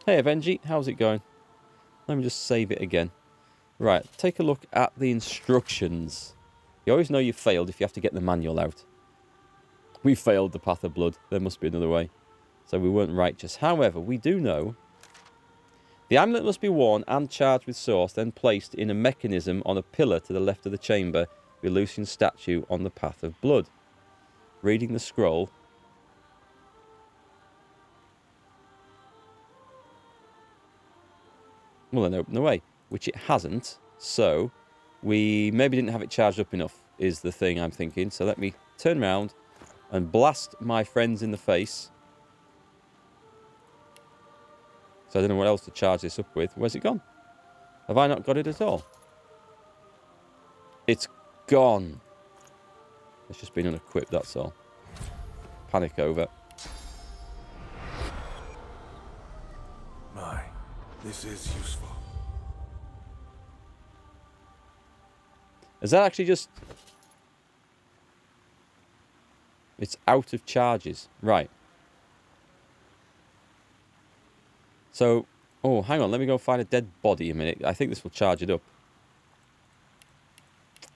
Hey, Avengi, how's it going? Let me just save it again. Right, take a look at the instructions. You always know you failed if you have to get the manual out. We failed the Path of Blood. There must be another way. So we weren't righteous. However, we do know the amulet must be worn and charged with source, then placed in a mechanism on a pillar to the left of the chamber, with a Lucian statue on the Path of Blood. Reading the scroll. Well, then open the way, which it hasn't. So we maybe didn't have it charged up enough, is the thing I'm thinking. So let me turn around and blast my friends in the face. So I don't know what else to charge this up with. Where's it gone? Have I not got it at all? It's gone. It's just been unequipped, that's all. Panic over. My, this is useful. Is that actually just... It's out of charges. Right. So... Oh, hang on. Let me go find a dead body a minute. I think this will charge it up.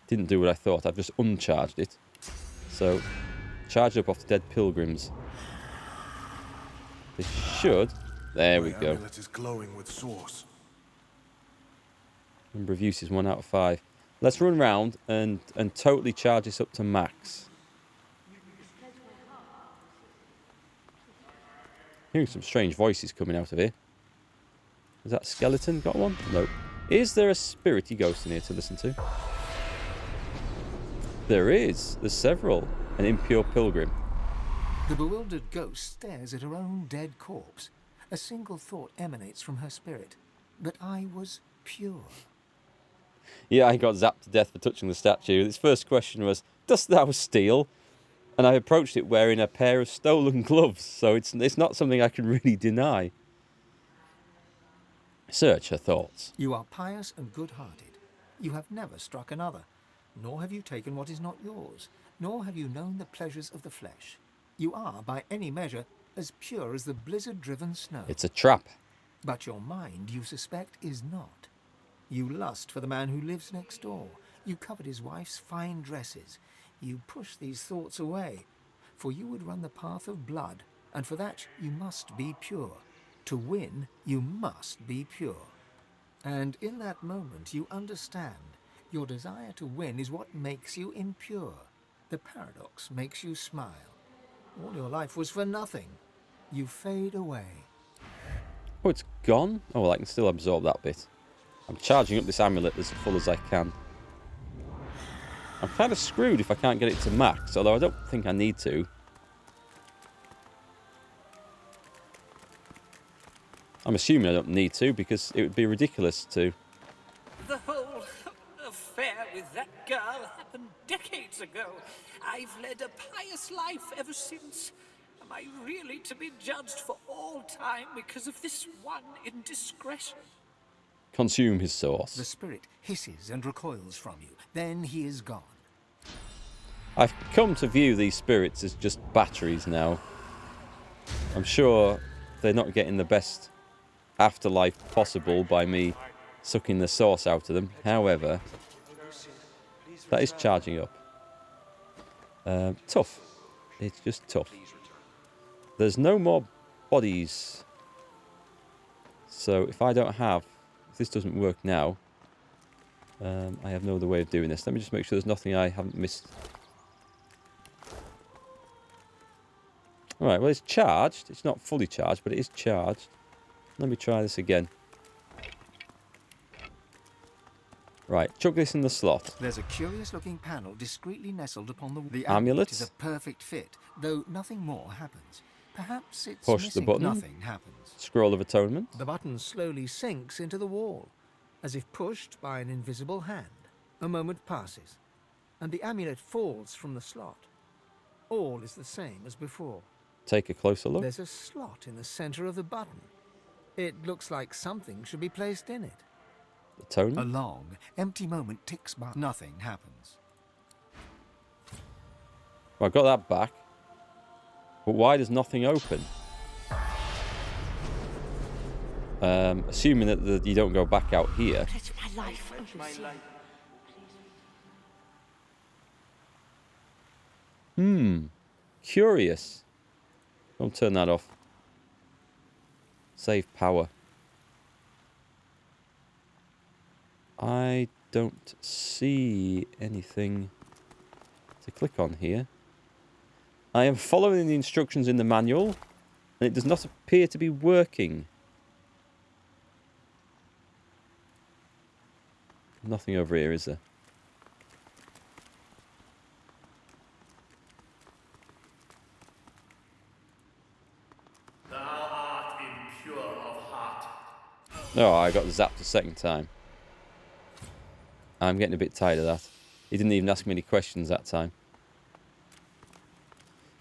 Didn't do what I thought. I've just uncharged it. So, charge up off the dead pilgrims. This should... There we go. Is glowing with source. Number of uses, 1 out of 5. Let's run round and totally charge this up to max. Hearing some strange voices coming out of here. Is that skeleton got one? No. Is there a spirity ghost in here to listen to? There is. There's several. An impure pilgrim. The bewildered ghost stares at her own dead corpse. A single thought emanates from her spirit. But I was pure. Yeah, I got zapped to death for touching the statue. Its first question was, "Dost thou steal?" And I approached it wearing a pair of stolen gloves, so it's not something I can really deny. Search her thoughts. You are pious and good-hearted. You have never struck another, nor have you taken what is not yours, nor have you known the pleasures of the flesh. You are, by any measure, as pure as the blizzard-driven snow. It's a trap. But your mind, you suspect, is not. You lust for the man who lives next door. You covet his wife's fine dresses. You push these thoughts away, for you would run the path of blood, and for that you must be pure. To win, you must be pure. And in that moment you understand, your desire to win is what makes you impure. The paradox makes you smile. All your life was for nothing. You fade away. Oh, it's gone? Oh, well, I can still absorb that bit. I'm charging up this amulet as full as I can. I'm kind of screwed if I can't get it to max, although I don't think I need to. I'm assuming I don't need to, because it would be ridiculous to. The whole affair with that girl happened decades ago. I've led a pious life ever since. Am I really to be judged for all time because of this one indiscretion? Consume his source. The spirit hisses and recoils from you. Then he is gone. I've come to view these spirits as just batteries now. I'm sure they're not getting the best afterlife possible by me sucking the source out of them. However, that is charging up. Tough. It's just tough. There's no more bodies. So if I don't have... If this doesn't work now, I have no other way of doing this. Let me just make sure there's nothing I haven't missed. Alright, well, it's charged. It's not fully charged, but it is charged. Let me try this again. Right, chuck this in the slot. There's a curious-looking panel discreetly nestled upon the amulet. Is a perfect fit, though nothing more happens. Perhaps it's push missing. the button. Nothing happens. Scroll of atonement. The button slowly sinks into the wall, as if pushed by an invisible hand. A moment passes, and the amulet falls from the slot. All is the same as before. Take a closer look. There's a slot in the center of the button. It looks like something should be placed in it. Atonement. A long, empty moment ticks by. Nothing happens. Well, I got that back. But why does nothing open? Assuming that you don't go back out here. Pledge my life, Curious. Don't turn that off. Save power. I don't see anything to click on here. I am following the instructions in the manual, and it does not appear to be working. Nothing over here, is there? Thou art impure of heart. Oh, I got zapped a second time. I'm getting a bit tired of that. He didn't even ask me any questions that time.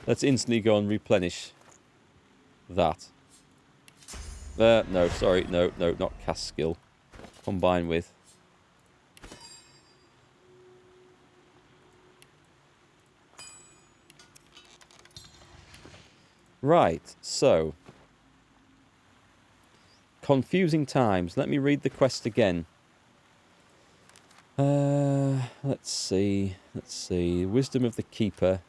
Let's instantly go and replenish that. No, sorry. No, not cast skill. Combine with. Right, so. Confusing times. Let me read the quest again. Let's see. Wisdom of the Keeper.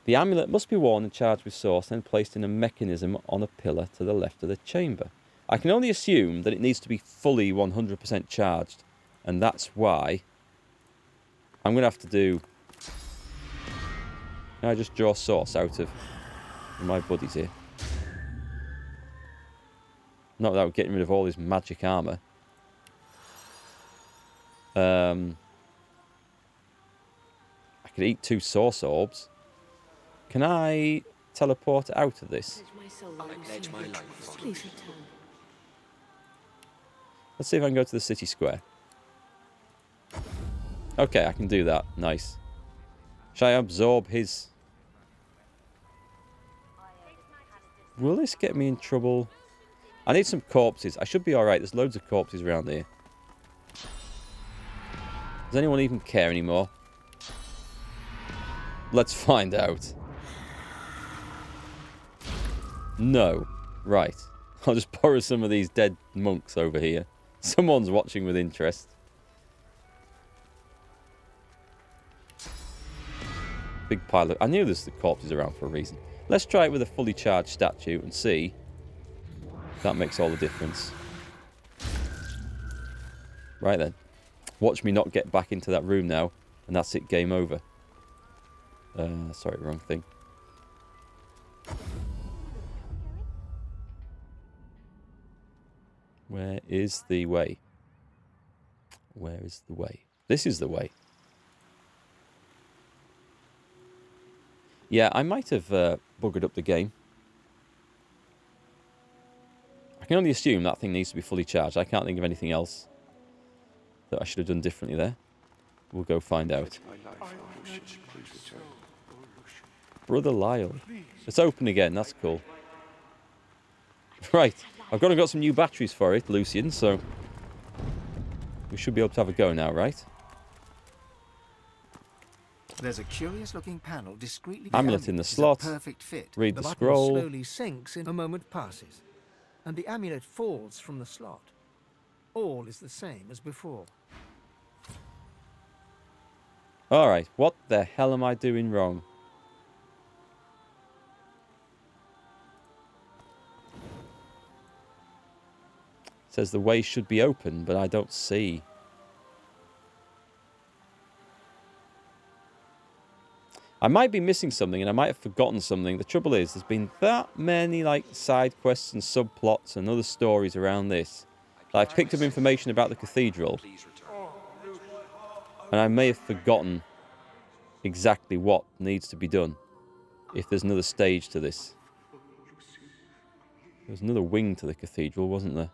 The amulet must be worn and charged with source, then placed in a mechanism on a pillar to the left of the chamber. I can only assume that it needs to be fully 100% charged, and that's why I'm going to have to do... Can I just draw source out of my buddies here? Not without getting rid of all his magic armour. I could eat 2 source orbs. Can I teleport out of this? Pledge my life. Please return. Let's see if I can go to the city square. Okay, I can do that. Nice. Shall I absorb his... Will this get me in trouble? I need some corpses. I should be alright. There's loads of corpses around here. Does anyone even care anymore? Let's find out. No. Right. I'll just borrow some of these dead monks over here. Someone's watching with interest. Big pile of... I knew there's the corpses around for a reason. Let's try it with a fully charged statue and see if that makes all the difference. Right then. Watch me not get back into that room now, and that's it, game over. Sorry, wrong thing. Where is the way? Where is the way? This is the way. Yeah, I might have buggered up the game. I can only assume that thing needs to be fully charged. I can't think of anything else that I should have done differently there. We'll go find out. Brother Lyle. It's open again, that's cool. Right, I've gone and got some new batteries for it, Lucian, so... we should be able to have a go now, right? There's a curious-looking panel discreetly... Amulet in the slot. Perfect fit. Read the button scroll. Slowly sinks in a moment passes, and the amulet falls from the slot. All is the same as before. Alright, what the hell am I doing wrong? It says the way should be open, but I don't see. I might be missing something, and I might have forgotten something. The trouble is, there's been that many like side quests and subplots and other stories around this. I've picked up information about the cathedral, and I may have forgotten exactly what needs to be done. If there's another stage to this. There was another wing to the cathedral, wasn't there?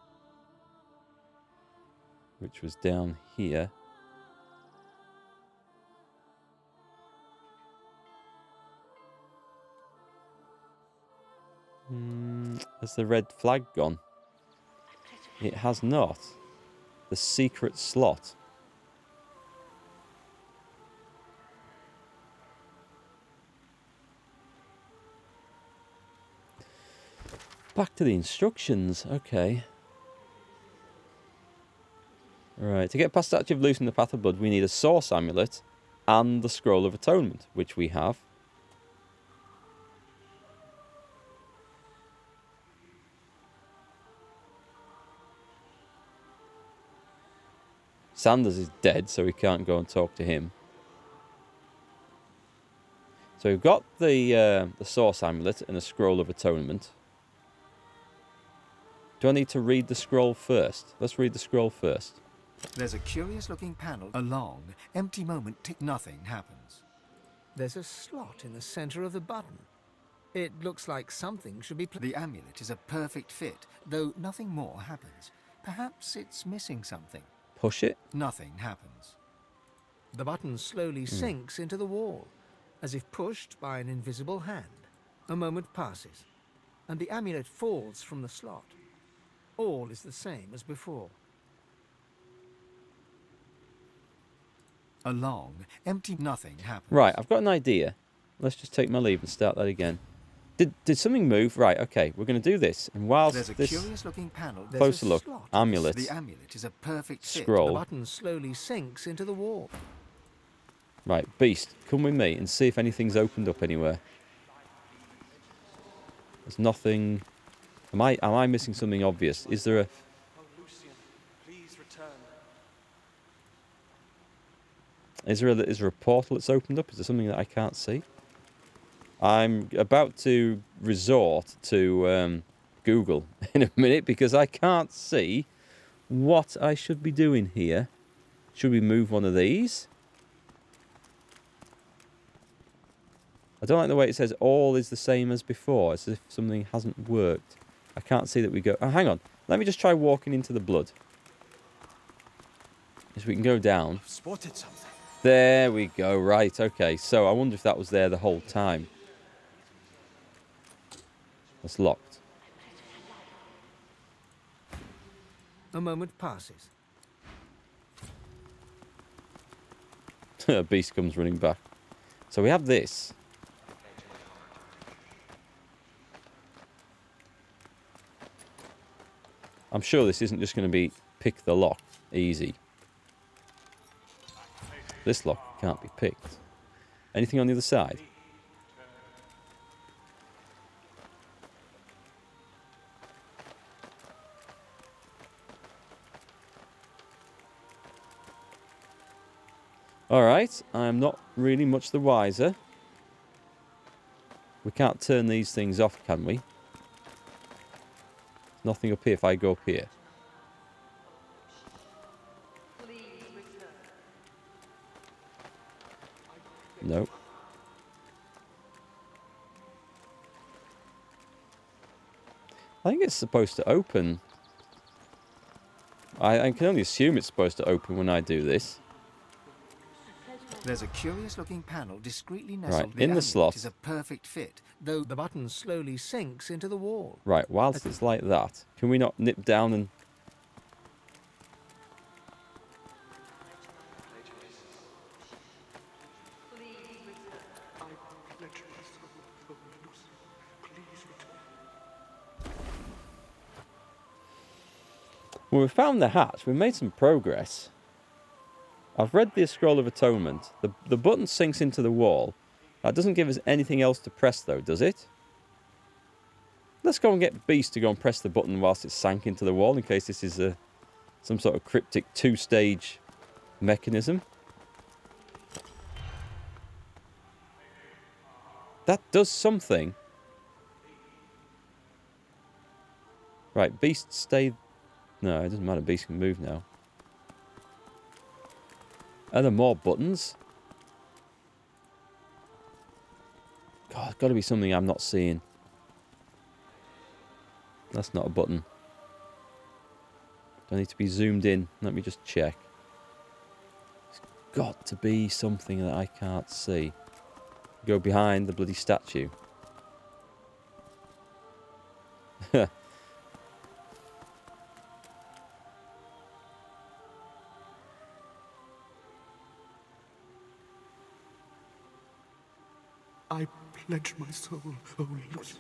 Which was down here. Has the red flag gone? It has not. The secret slot. Back to the instructions. Okay. Right, to get past the statue of loosening the path of blood, we need a source amulet and the scroll of atonement, which we have. Sanders is dead, so we can't go and talk to him. So we've got the source amulet and a scroll of atonement. Do I need to read the scroll first? Let's read the scroll first. There's a curious-looking panel. A long, empty moment tick. Nothing happens. There's a slot in the center of the button. It looks like something should be... The amulet is a perfect fit, though nothing more happens. Perhaps it's missing something. Push it. Nothing happens. The button slowly sinks into the wall, as if pushed by an invisible hand. A moment passes, and the amulet falls from the slot. All is the same as before. A long, empty nothing happens. Right, I've got an idea. Let's just take my leave and start that again. Did something move? Right, okay, we're going to do this. And whilst There's a this curious-looking panel. closer look, amulet, The amulet is a perfect fit. scroll. The button slowly sinks into the wall. Right, Beast, come with me and see if anything's opened up anywhere. There's nothing. Am I missing something obvious? Is there a... Oh, Lucian, please return. Is there a portal that's opened up? Is there something that I can't see? I'm about to resort to Google in a minute because I can't see what I should be doing here. Should we move one of these? I don't like the way it says all is the same as before. It's as if something hasn't worked. I can't see that we go... Oh, hang on. Let me just try walking into the blood. So we can go down. I've spotted something. There we go. Right, okay. So I wonder if that was there the whole time. That's locked. A moment passes. A beast comes running back. So we have this. I'm sure this isn't just going to be pick the lock easy. This lock can't be picked. Anything on the other side? Alright, I'm not really much the wiser. We can't turn these things off, can we? Nothing up here if I go up here. No. I think it's supposed to open. I can only assume it's supposed to open when I do this. There's a curious-looking panel discreetly nestled. Right, in the slot. Is a perfect fit, though the button slowly sinks into the wall. Right, whilst it's like that, can we not nip down and... Well, we've found the hatch. We've made some progress. I've read the Scroll of Atonement. The button sinks into the wall. That doesn't give us anything else to press, though, does it? Let's go and get Beast to go and press the button whilst it's sank into the wall, in case this is some sort of cryptic two-stage mechanism. That does something. Right, Beast, stay... No, it doesn't matter. Beast can move now. Are there more buttons? God, there's got to be something I'm not seeing. That's not a button. Do I need to be zoomed in? Let me just check. There's got to be something that I can't see. Go behind the bloody statue. I pledge my soul, oh Lucian,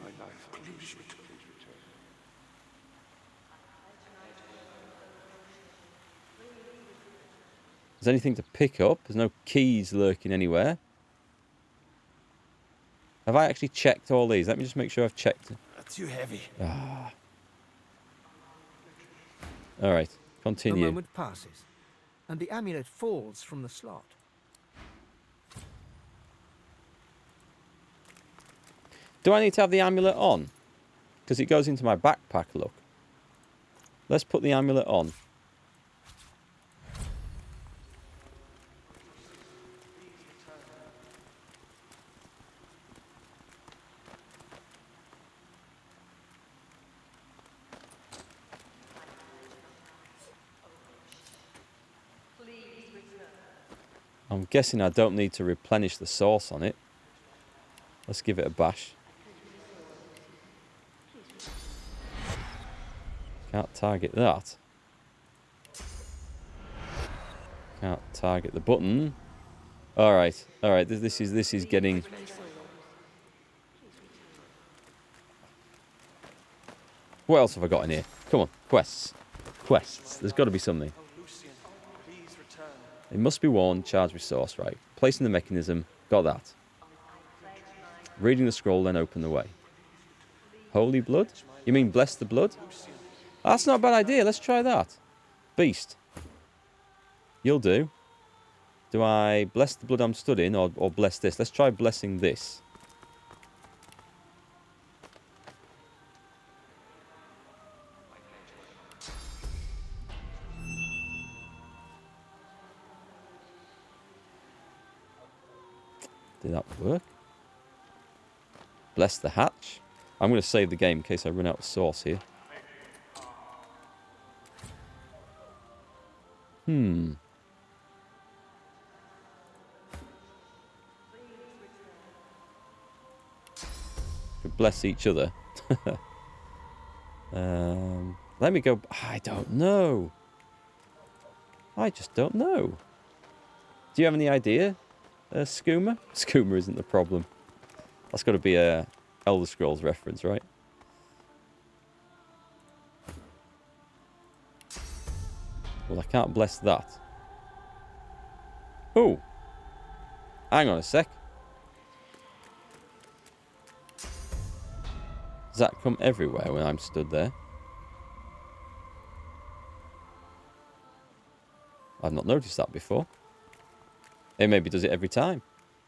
please return. Is there anything to pick up? There's no keys lurking anywhere. Have I actually checked all these? Let me just make sure I've checked. Too heavy. All right, A continue. moment passes, and the amulet falls from the slot. Do I need to have the amulet on? Because it goes into my backpack, look. Let's put the amulet on. I'm guessing I don't need to replenish the sauce on it. Let's give it a bash. Can't target that. Can't target the button. All right, all right. This is getting. What else have I got in here? Come on, quests, quests. There's got to be something. Oh, Lucian, please return. It must be worn. Charged with sauce. Right. Placing the mechanism. Got that. Reading the scroll, then open the way. Holy blood? You mean bless the blood? That's not a bad idea. Let's try that. Beast. You'll do. Do I bless the blood I'm stood in or bless this? Let's try blessing this. Did that work? Bless the hatch. I'm going to save the game in case I run out of sauce here. Could bless each other. Let me go. I don't know. I just don't know. Do you have any idea, Skooma? Skooma isn't the problem. That's got to be a Elder Scrolls reference, right? Well, I can't bless that. Oh. Hang on a sec. Does that come everywhere when I'm stood there? I've not noticed that before. It maybe does it every time.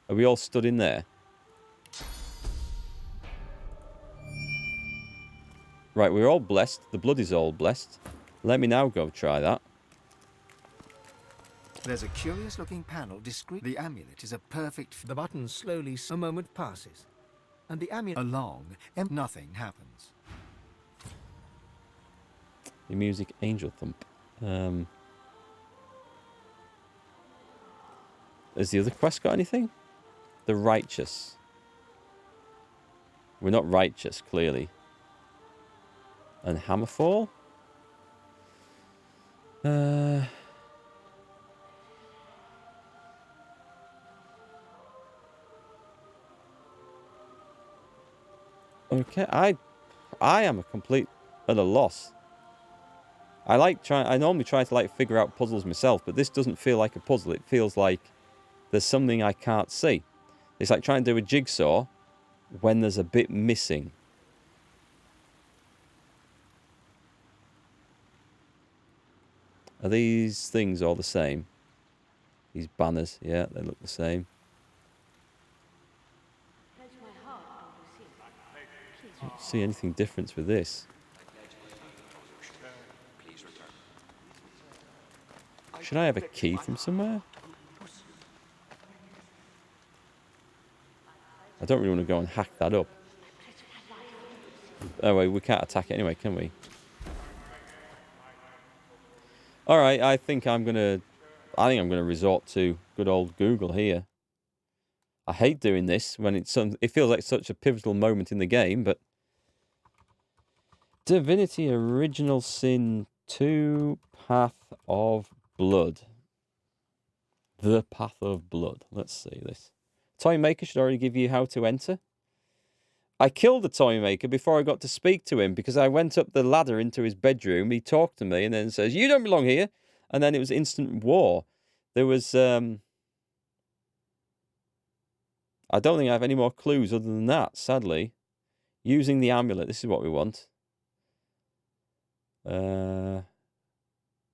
Are we all stood in there? Right, we're all blessed. The blood is all blessed. Let me now go try that. There's a curious-looking panel discreet. The amulet is a perfect. The button slowly. A moment passes, and the amulet along, and nothing happens. The music, angel thump. Has the other quest got anything? The righteous. We're not righteous, clearly. And Hammerfall? Okay, I am a complete at a loss. I normally try to like figure out puzzles myself, but this doesn't feel like a puzzle. It feels like there's something I can't see. It's like trying to do a jigsaw when there's a bit missing. Are these things all the same? These banners, yeah, they look the same. I don't see anything different with this. Should I have a key from somewhere? I don't really want to go and hack that up. Oh wait, we can't attack it anyway, can we? Alright, I think I'm gonna resort to good old Google here. I hate doing this when it feels like such a pivotal moment in the game, but Divinity Original Sin 2 Path of Blood. The Path of Blood. Let's see this. Toy Maker should already give you how to enter. I killed the Toy Maker before I got to speak to him because I went up the ladder into his bedroom. He talked to me and then says, "You don't belong here." And then it was instant war. There was... I don't think I have any more clues other than that, sadly. Using the amulet. This is what we want.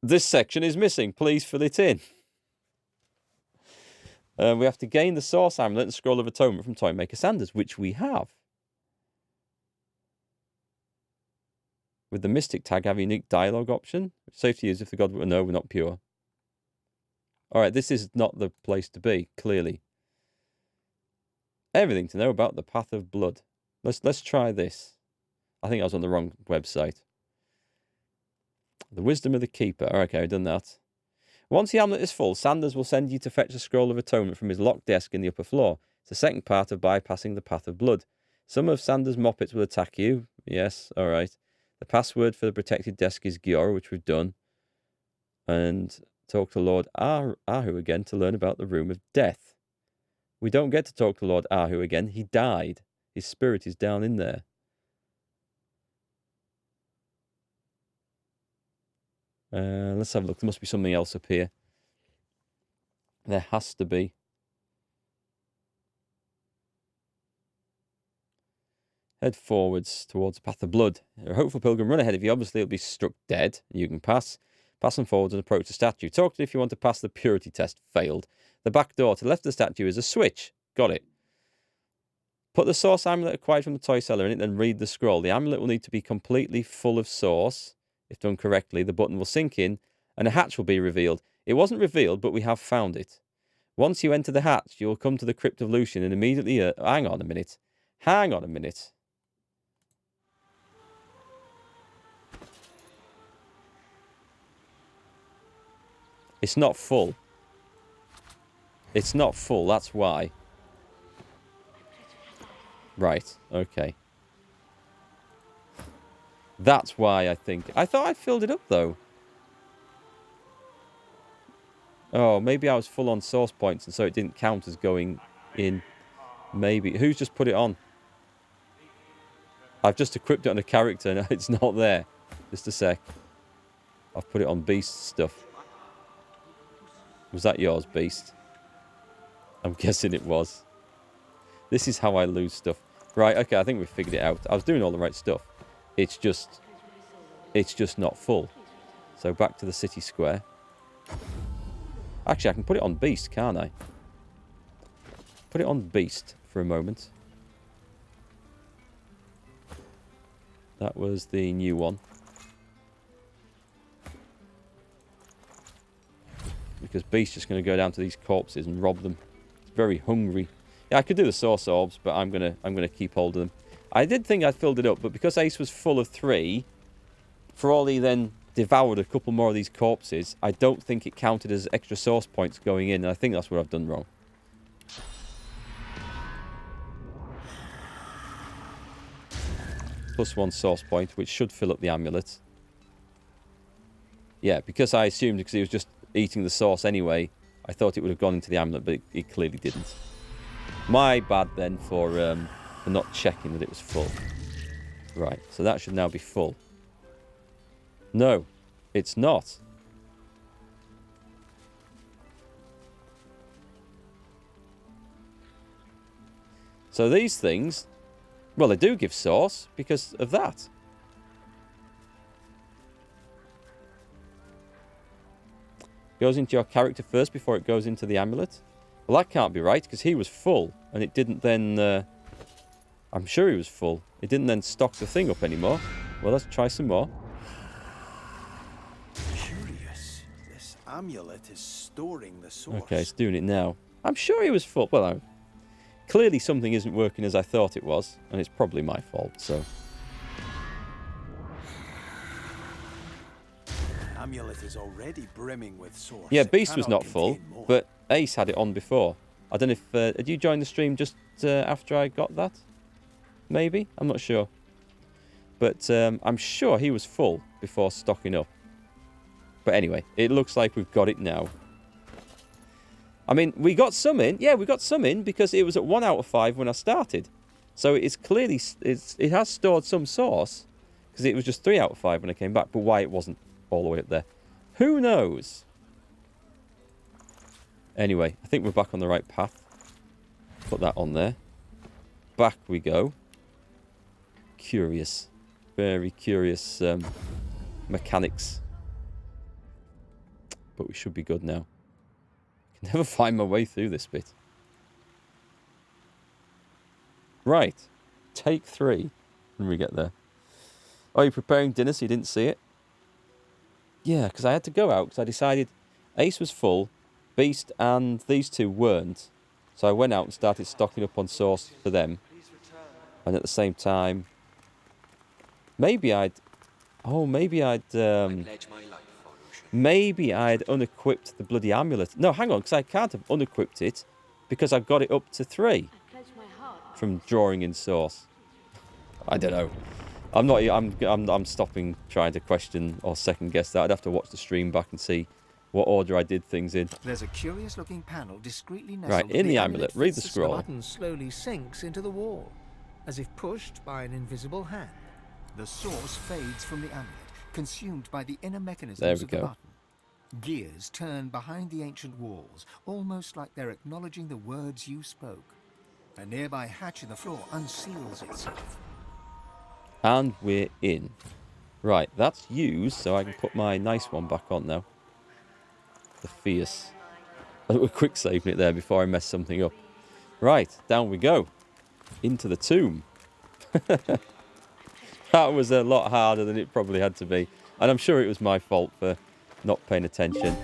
This section is missing. Please fill it in. We have to gain the Source Amulet and Scroll of Atonement from Toymaker Sanders, which we have. With the Mystic tag, have a unique dialogue option. Safe to use if the god were no, we're not pure. Alright, this is not the place to be, clearly. Everything to know about the Path of Blood. Let's try this. I think I was on the wrong website. The Wisdom of the Keeper. Okay, I've done that. Once the amulet is full, Sanders will send you to fetch a Scroll of Atonement from his locked desk in the upper floor. It's the second part of bypassing the Path of Blood. Some of Sanders' Moppets will attack you. Yes, alright. The password for the protected desk is Giora, which we've done. And talk to Lord Ahu again to learn about the Room of Death. We don't get to talk to Lord Ahu again. He died. His spirit is down in there. Let's have a look. There must be something else up here. There has to be. Head forwards towards the Path of Blood. A hopeful pilgrim, run ahead of you. Obviously, it'll be struck dead. You can pass. Pass them forwards and approach the statue. Talk to it if you want to pass the purity test. Failed. The back door to the left of the statue is a switch. Got it. Put the Source Amulet acquired from the toy seller in it, then read the scroll. The amulet will need to be completely full of Source. If done correctly, the button will sink in and a hatch will be revealed. It wasn't revealed, but we have found it. Once you enter the hatch, you will come to the Crypt of Lucian and immediately... hang on a minute. Hang on a minute. It's not full. It's not full, that's why. Right, okay. That's why I think... I thought I filled it up, though. Oh, maybe I was full on source points, and so it didn't count as going in. Maybe. Who's just put it on? I've just equipped it on a character, and it's not there. Just a sec. I've put it on Beast stuff. Was that yours, Beast? I'm guessing it was. This is how I lose stuff. Right, okay, I think we've figured it out. I was doing all the right stuff. It's just not full. So back to the city square. Actually, I can put it on Beast, can't I? Put it on Beast for a moment. That was the new one. Because Beast's just going to go down to these corpses and rob them. It's very hungry. Yeah, I could do the Source Orbs, but I'm gonna keep hold of them. I did think I'd filled it up, but because Ace was full of 3, for all he then devoured a couple more of these corpses, I don't think it counted as extra source points going in, and I think that's what I've done wrong. +1 source point, which should fill up the amulet. Yeah, because I assumed because he was just eating the sauce anyway, I thought it would have gone into the amulet, but it clearly didn't. My bad then for not checking that it was full. Right, so that should now be full. No, it's not. So these things, well, they do give source because of that. Goes into your character first before it goes into the amulet. Well, that can't be right because he was full and it didn't then... I'm sure he was full. It didn't then stock the thing up anymore. Well, let's try some more. Curious. This amulet is storing the source. Okay, it's doing it now. I'm sure he was full. Well, clearly something isn't working as I thought it was, and it's probably my fault, so... Amulet is already brimming with source. Yeah, Beast was not full, but Ace had it on before. I don't know if... did you join the stream just after I got that? Maybe? I'm not sure. But I'm sure he was full before stocking up. But anyway, it looks like we've got it now. I mean, we got some in. Yeah, we got some in because it was at 1 out of 5 when I started. So it's clearly... it has stored some source because it was just 3 out of 5 when I came back. But why it wasn't all the way up there, who knows? Anyway, I think we're back on the right path. Put that on there. Back we go. Curious. Very curious mechanics. But we should be good now. I can never find my way through this bit. Right. Take 3. When we get there. Are you preparing dinner so you didn't see it? Yeah, because I had to go out because I decided Ace was full, Beast and these two weren't. So I went out and started stocking up on sauce for them. And at the same time, maybe I'd unequipped the bloody amulet. No, hang on, because I can't have unequipped it because I've got it up to 3 from drawing in sauce. I don't know. I'm stopping trying to question or second guess that. I'd have to watch the stream back and see what order I did things in. There's a curious-looking panel discreetly nestled. Right, in the amulet, read the scroll. The button slowly sinks into the wall, as if pushed by an invisible hand. The source fades from the amulet, consumed by the inner mechanisms of the button. Gears turn behind the ancient walls, almost like they're acknowledging the words you spoke. A nearby hatch in the floor unseals itself. And we're in. Right, that's used, so I can put my nice one back on now. The fierce. We're quick saving it there before I mess something up. Right, down we go. Into the tomb. That was a lot harder than it probably had to be. And I'm sure it was my fault for not paying attention.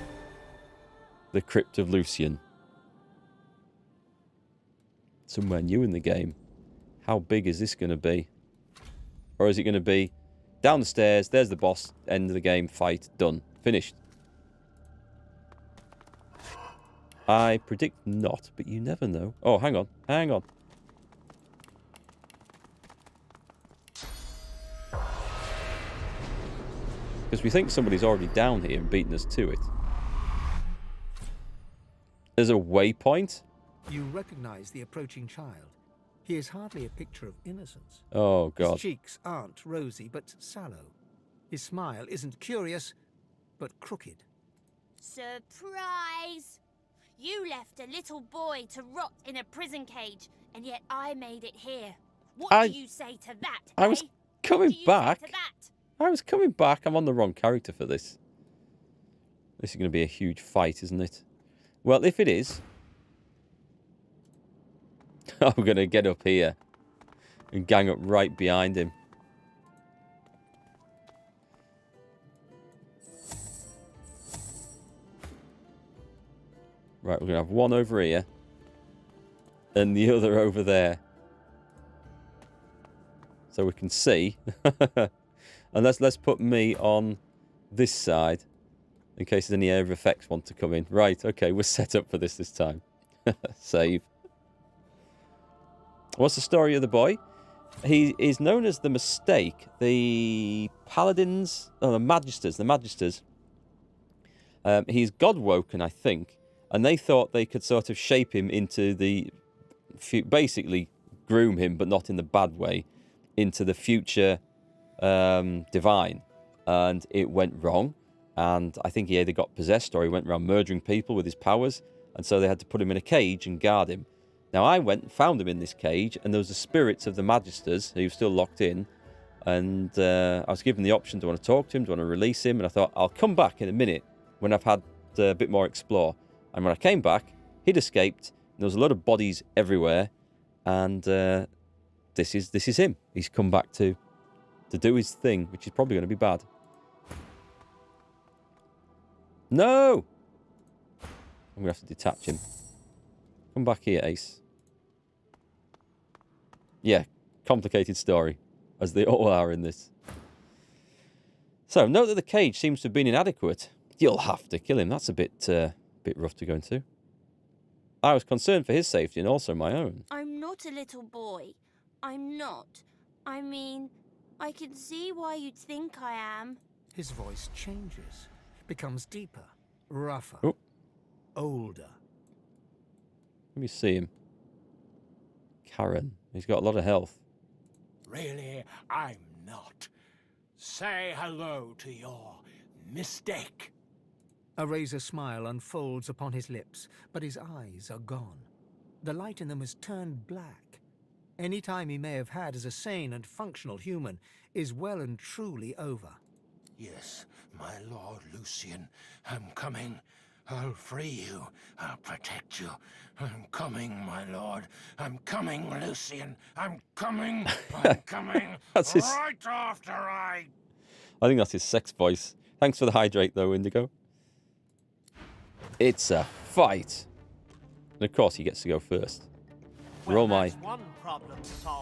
The Crypt of Lucian. Somewhere new in the game. How big is this going to be? Or is it going to be down the stairs, there's the boss, end of the game, fight, done, finished? I predict not, but you never know. Oh, hang on, hang on. Because we think somebody's already down here and beaten us to it. There's a waypoint? You recognize the approaching child. He is hardly a picture of innocence. Oh, God. His cheeks aren't rosy, but sallow. His smile isn't curious, but crooked. Surprise! You left a little boy to rot in a prison cage, and yet I made it here. What do you say to that, I was coming back. Say to that? I was coming back. I'm on the wrong character for this. This is going to be a huge fight, isn't it? Well, if it is... I'm going to get up here and gang up right behind him. Right, we're going to have one over here and the other over there. So we can see. And let's put me on this side in case any air effects want to come in. Right, okay, we're set up for this time. Save. What's the story of the boy? He is known as the Mistake. The Paladins, the Magisters. He's God-woken, I think. And they thought they could sort of shape him into the... basically groom him, but not in the bad way, into the future divine. And it went wrong. And I think he either got possessed or he went around murdering people with his powers. And so they had to put him in a cage and guard him. Now, I went and found him in this cage, and there was the spirits of the Magisters who were still locked in. And I was given the option, do I want to talk to him, do I want to release him? And I thought, I'll come back in a minute when I've had a bit more explore. And when I came back, he'd escaped. There was a lot of bodies everywhere. And this is him. He's come back to do his thing, which is probably going to be bad. No! I'm going to have to detach him. Come back here, Ace. Yeah, complicated story, as they all are in this. So, note that the cage seems to have been inadequate. You'll have to kill him. That's a bit rough to go into. I was concerned for his safety and also my own. I'm not a little boy. I'm not. I mean, I can see why you'd think I am. His voice changes, becomes deeper, rougher, Oh. older. Let me see him. Karen. He's got a lot of health. Really, I'm not. Say hello to your mistake. A razor smile unfolds upon his lips, but his eyes are gone. The light in them has turned black. Any time he may have had as a sane and functional human is well and truly over. Yes, my lord Lucian, I'm coming. I'll free you. I'll protect you. I'm coming, my lord. I'm coming, Lucian. I'm coming. I'm coming. That's his... Right after I think that's his sex voice. Thanks for the hydrate, though, Indigo. It's a fight. And of course, he gets to go first. Roll my... one problem solved.